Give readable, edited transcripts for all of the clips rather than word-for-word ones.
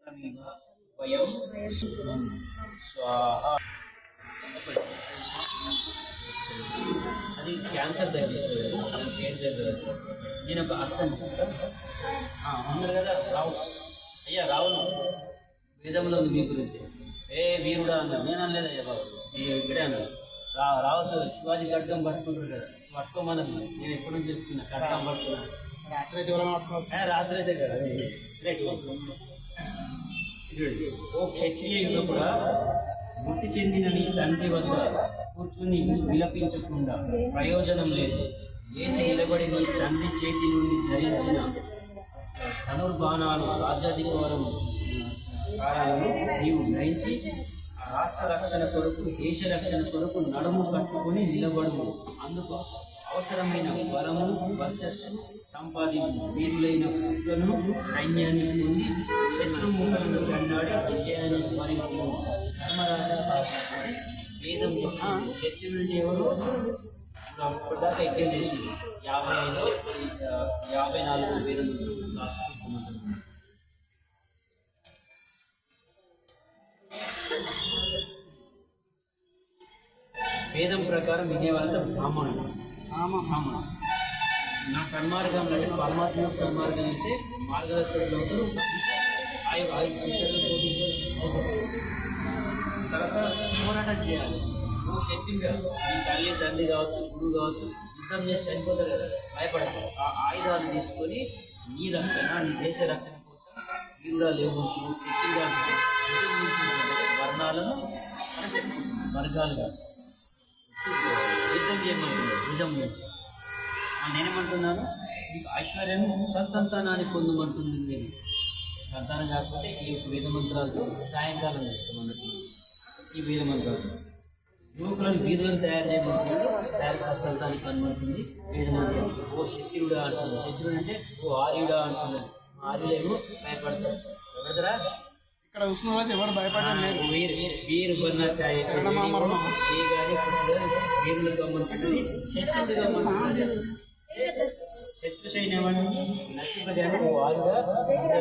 వయం స్వాహ. అది క్యాన్సర్ తగ్గిస్తుంది. నేను ఒక అర్థం ఉన్నారు కదా రావు. అయ్యా రావును వేదంలో ఉంది మీ గురించి. ఏ వీరుడా అన్నారు. నేను అనలేదు అయ్యా బాబు, ఇక్కడే అన్నారు. రావు శివాజీ ఖడ్గం పట్టుకుంటారు కదా, పట్టుకోమన్నది. నేను ఎప్పుడు నుంచి చెప్తున్నా ఖడ్గం పట్టుకున్నాను. రాత్రి అయితే కదా ఓ క్షత్రియ యువకుడా, మృతి చెందిన నీ తండ్రి వద్ద కూర్చుని విలపించకుండా ప్రయోజనం లేదు. లేచి నిలబడి నీ తండ్రి చేతి నుండి ధరించిన ధనుర్బాణాలు రాజ్యాధికారం కారాలను నీవు గ్రహించి రాష్ట్ర రక్షణ కొరకు, దేశ రక్షణ కొరకు నడుము కట్టుకుని నిలబడు. అందుకు అవసరమైన బలము, వర్చస్సు సంపాదించు. వీరులైన పుట్లను సైన్యాన్ని పొంది శత్రుముఖలను చెండాడి విజయాన్ని మరింపు. ధర్మరాజ స్థాపించి వేదం శత్రువులు ఎవరు ఇప్పటిదాకా యజ్ఞం చేసింది. 54 వేదం రాసుకుంటున్నారు. వేదం ప్రకారం వినేవాళ్ళంతా బ్రాహ్మణుడు. బ్రాహ్మణుడు నా సన్మార్గంలో అంటే పరమాత్మ సన్మార్గం అయితే మార్గదర్శకులు తర్వాత పోరాటం చేయాలి. నువ్వు శక్తిగా నీ తల్లి తండ్రి కావచ్చు, గురువు కావచ్చు, యుద్ధం చేసి చనిపోతారు కదా, భయపడాలి. ఆ ఆయుధాలు తీసుకొని నీ రక్షణ, నీ దేశ రక్షణ కోసం వీరుడా లేవు. శక్తిగా వర్ణాలను వర్గాలుగా యుద్ధం చేయమంటున్నాడు. నిజం నేనేమంటున్నాను, మీకు ఐశ్వర్యం సత్సంతానాన్ని పొందమంటుంది. నేను సంతానం కాకపోతే ఈ వేద మంత్రాలతో సాయంకాలం చేస్తామన్నట్టు. ఈ వేద మంత్రాలు యువకులను వీరులను తయారు చేయమంటున్నాడు. తయారు సత్సంతానికి కనబడుతుంది వేద మంత్రాలు. ఓ శత్రుడా అంటున్నాడు. శత్రుడు అంటే ఓ ఆర్యుడా అంటున్నాడు. ఆర్యులేమో భయపడతారు. ఎవరిదరా ఇక్కడ ఉష్ణోగ్రత ఎవరు భయపడడం లేదు. వీరు కొన్న ఛాయ్ వీరులు గమ్మంటుంది. శత్రుడు గమ్మంటుంది. శత్రు సైన్యాన్ని నశింపజేయడానికి వారుగా వీరు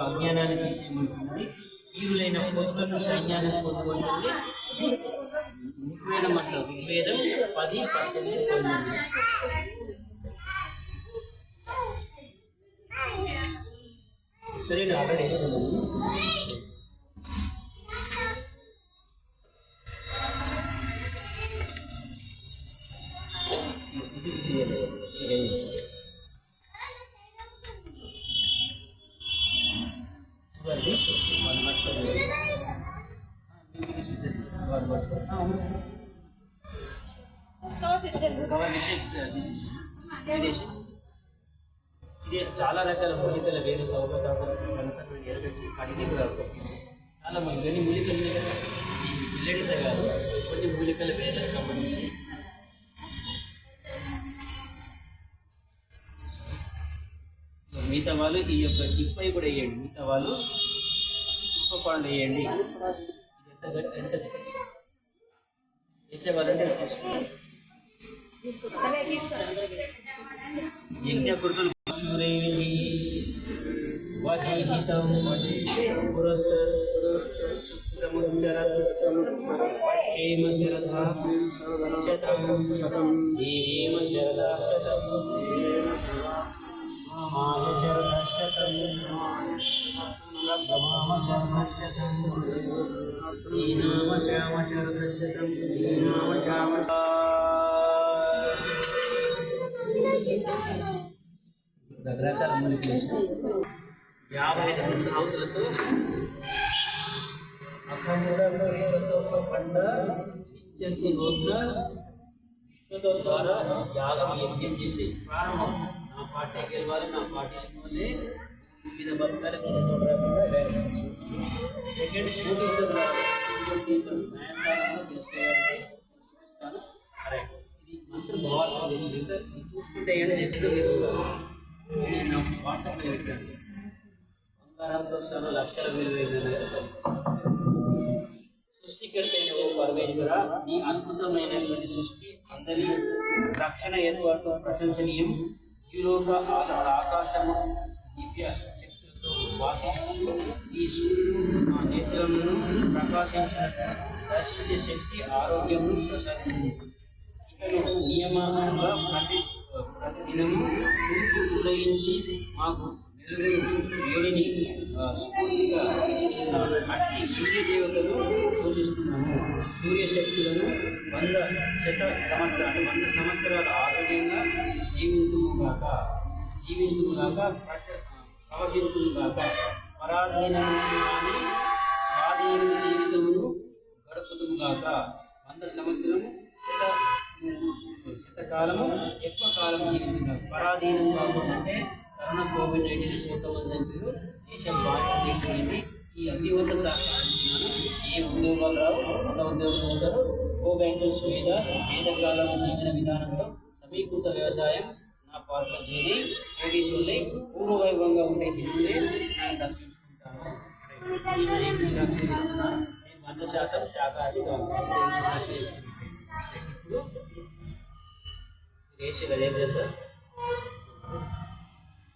అజ్ఞానాన్ని తీసేయమంటున్నది. వీరులైన పొద్దులను సైన్యాన్ని పొందుకుంటుంది. ఋగ్వేదం అంటారు. ఋగ్వేదం 10, 19, 19. ఇక్కడే ఆల్రెడీ వేస్తున్నాను. ఇది చాలా రకాల మూలికల వేరు సన్నసన్న ఎరగచ్చి కడిగి చాలా ఇవన్నీ మూలికలు ఉన్నాయి కదా. ఈ పిల్లడితో కాదు, కొన్ని మూలికల వేలకు సంబంధించి మిగతా వాళ్ళు ఈ యొక్క టిప్పై కూడా వేయండి. మిగతా వాళ్ళు ఉప్పపాండు వేయండి. ఎంత వేసేవాళ్ళంటే యజ్ఞకృతులు వహిహితం పురస్కృతముచ్చరక్షేమ శరదా శతం జీవేమ శరదా శతం మాయ శరదా శతం మామ శరదా శతం ఈనామ శ్యామ శరదా శతం ఈనామ శ్యామ. రకరకాల మూలికలు 55 ఆవుతులతో అఖండంలో పండ నిత్యంతి గోత్ర విశ్వతో ద్వారా యాగం యజ్ఞం చేసి ప్రారంభం. నా పార్టీ గెలవాలి, నా పార్టీ గెలవాలి, వివిధ భక్తులకు సెకండ్ న్యాయస్థానంలో గెలుస్తాను. ఇది మంత్రం బాగుంటుంది. ఇది చూసుకుంటే ఏంటంటే నేను వాట్సాప్లో పెట్టాను. బంగారంతో సహా లక్షల విలువైన సృష్టికర్త అయిన ఓ పరమేశ్వర, ఈ అద్భుతమైనటువంటి సృష్టి అందరి రక్షణ ఏర్పాటు ప్రశంసనీయం. ఈలోక ఆకాశము దివ్య శక్తులతో వాసిస్తూ ఈ సూర్యుడు మా నేత్రములను ప్రకాశించే శక్తి ఆరోగ్యము ప్రసాదించింది. ఇతను నియమంగా ప్రతిదినము ఉదయించి మాకు వేడిని స్ఫూర్తిగా ఇచ్చిన అట్టి సూర్యదేవతను సూచిస్తున్నాము. సూర్యశక్తులను 100 సంవత్సరాల ఆరోగ్యంగా జీవింతుగాక ప్రవశించుగాక పరాధీనము కానీ స్వాధీన జీవితమును గడుపుదుగాక. 100 సంవత్సరము శతకాలము ఎక్కువ కాలం జీవించుగాక. పరాధీనం కాకుండా కరోనా COVID-19 4,000 దేశం భారతదేశం నుంచి ఈ అతివంత శాస్త్రాలు ఏ ఉద్యోగాలు రావు, కొత్త ఉద్యోగాలు ఉంటారు. గో-బ్యాంకుల సువిధ వేదకాలం జీవన విధానంలో సమీకృత వ్యవసాయం నా పాత్ర చేరి కోటీశ్వరులై పూర్వవైభవంగా ఉండే దిగులే నేను దర్శించుకుంటాను. నేను 100% శాఖాహారిగా ఉంటాను. ఇప్పుడు దేశీయ ఏం తెలుసా,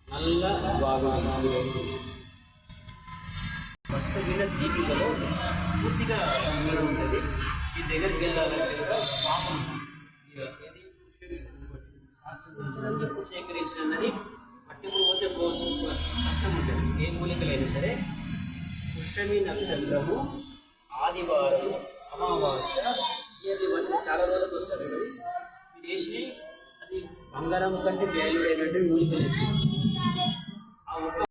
నల్ల బాగా వేసి ఫస్ట్ వీళ్ళ దీపికలో పూర్తిగా నీరు ఉంటుంది. ఈ దగ్గరికి వెళ్ళాలంటే కూడా పాము ఎప్పుడు సేకరించినది పట్టుకుని పోతే పోవచ్చు, కష్టం ఉంటుంది. ఏ మూలికలైనా సరే పుష్యమి నక్షత్రము ఆదివారం అమావాస్య ఇది చాలా రోజులకు వస్తుంది. మీరు వేసి అది బంగారం కంటే వాల్యూ అయినట్టు మూలికలు వేసి ఆ ఒక్క